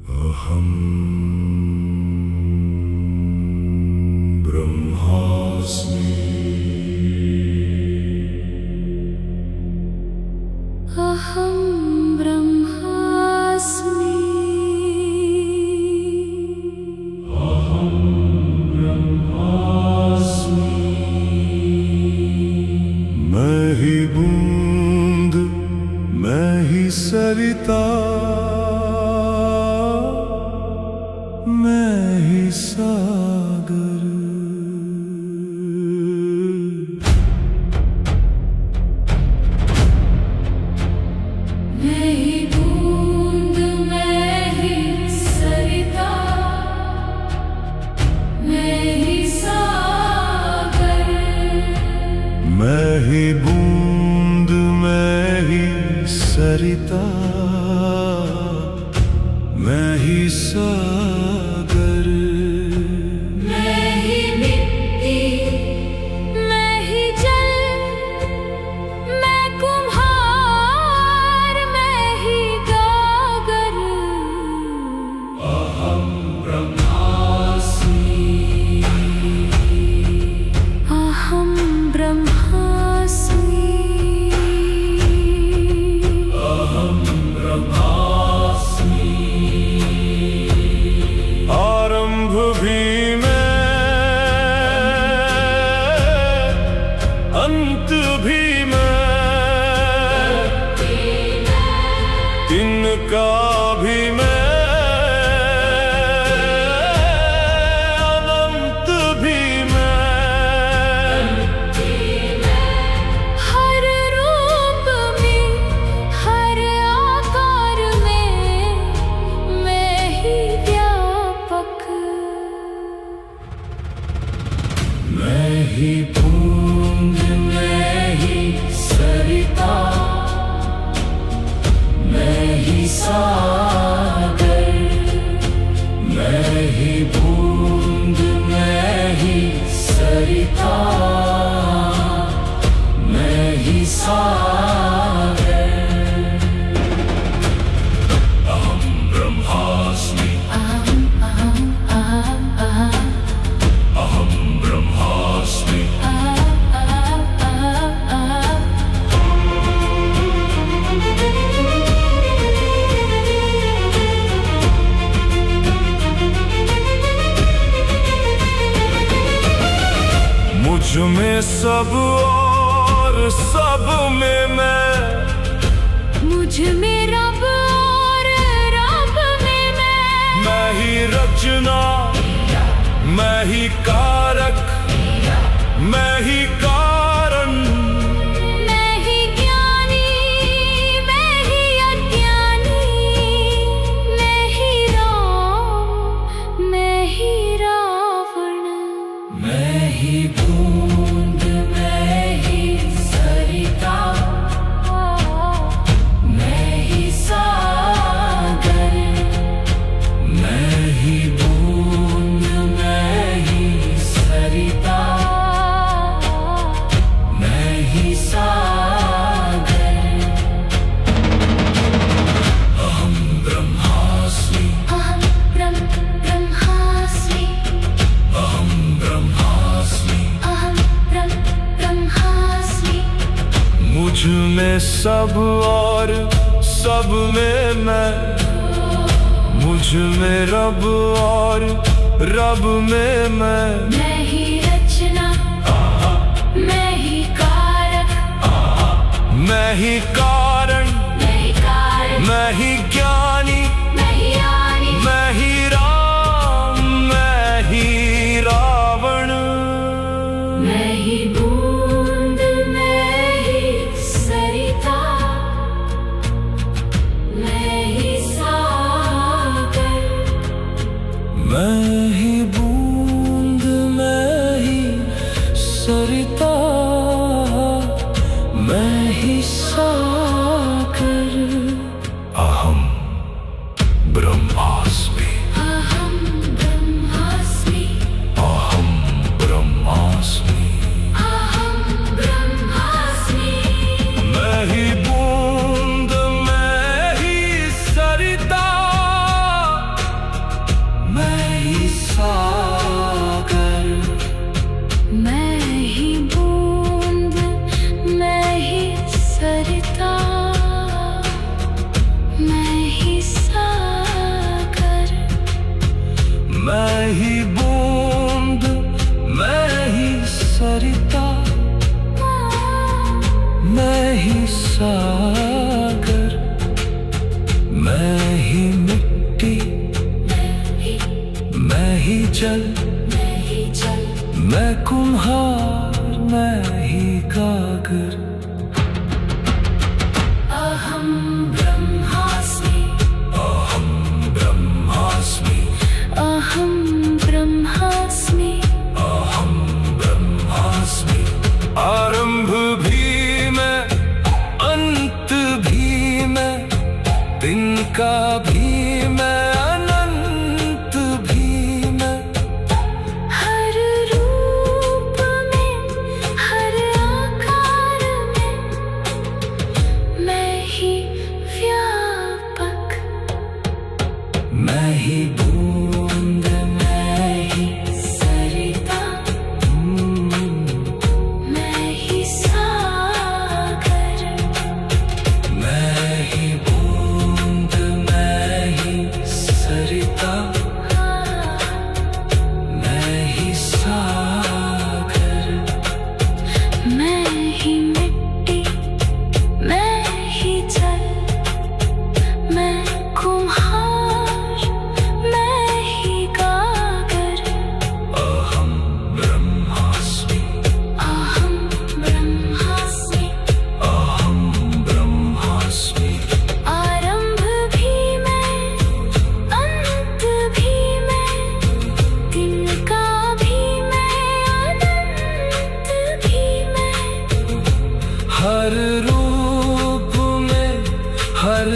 अहं ब्रह्मास्मि। अहं ब्रह्मास्मि। अहं ब्रह्मास्मि। मैं ही बूंद, मैं ही सरिता, मैं ही सागर। मैं ही बूंद, मैं ही सरिता, मैं ही सागर। मैं ही बूंद, मैं ही सरिता, मैं ही सागर। मैं ही मिट्टी, मैं ही जल, मैं कुम्हार, मैं ही कागर। अहं ब्रह्मास्मि। अहं ब्रह्मास्मि। अहं ब्रह्मास्मि। आरंभ भी मैं, अंत भी मैं, इनका भी मैं, अनंत भी मैं। हर रूप में, हर आकार में, मैं ही व्यापक। मैं ही बूंद, मैं ही सरिता, मैं ही सागर। मैं ही बूंद, मैं ही सरिता, मैं ही सागर। अहं ब्रह्मास्मि। अहं अहं ब्रह्मास्मि। मुझ में सब और सब में मैं, मुझ में रब और रब में मैं ही रचना, मैं ही कारक, मैं ही कारण। मैं ही ज्ञानी, मैं ही अज्ञानी, मैं ही राम, मैं ही रावण। मैं ही बूंद, मैं ही सरिता, मैं ही सागर। मैं ही बूंद, मैं ही सरिता, मैं ही सागर। अहं ब्रह्मास्मि। अहं ब्रह्मास्मि। अहं ब्रह्मास्मि। अहं ब्रह्मास्मि। मुझ में सब और सब में मैं, मुझ में रब और रब में मैं। मैं ही रचना, मैं ही कारक, मैं ही कारण, मैं ही कारण, मैं ही ज्ञानी, मैं ही ज्ञानी, मैं ही राम, मैं ही रावण। मैं ही बूंद, मैं ही सरिता, मैं ही सागर। मैं ही बूंद, मैं ही सरिता, मैं ही सागर। अहं ब्रह्मास्मि। अहं ब्रह्मास्मि। अहं ब्रह्मास्मि। अहं ब्रह्मास्मि। मैं ही बूंद, मैं ही सरिता, ही बूंद, मैं ही सरिता, मैं ही सागर, मैं ही मिट्टी, मैं ही जल, मैं कुम्हार, मैं ही कागर। अहं ब्रह्मास्मि, अहं ब्रह्मास्मि, अहं ब्रह्मास्मि, अहं ब्रह्मास्मि। आरंभ भी मैं, अंत भी मैं, दिन का भी मैं, अनंत भी मैं। हर रूप में, हर आकार में, मैं ही व्यापक। मैं ही बूंद, मैं ही सरिता, मैं ही सागर, मैं ही बूंद, मैं ही सरिता, मैं ही सागर, मैं ही मिट्टी, मैं ही जल, मैं कुम्हार, मैं ही कागर। अहं ब्रह्मास्मि, अहं ब्रह्मास्मि, अहं ब्रह्मास्मि। आरंभ भी मैं, अंत भी मैं, दिन का भी मैं, अनंत भी मैं। हर रूप में, हर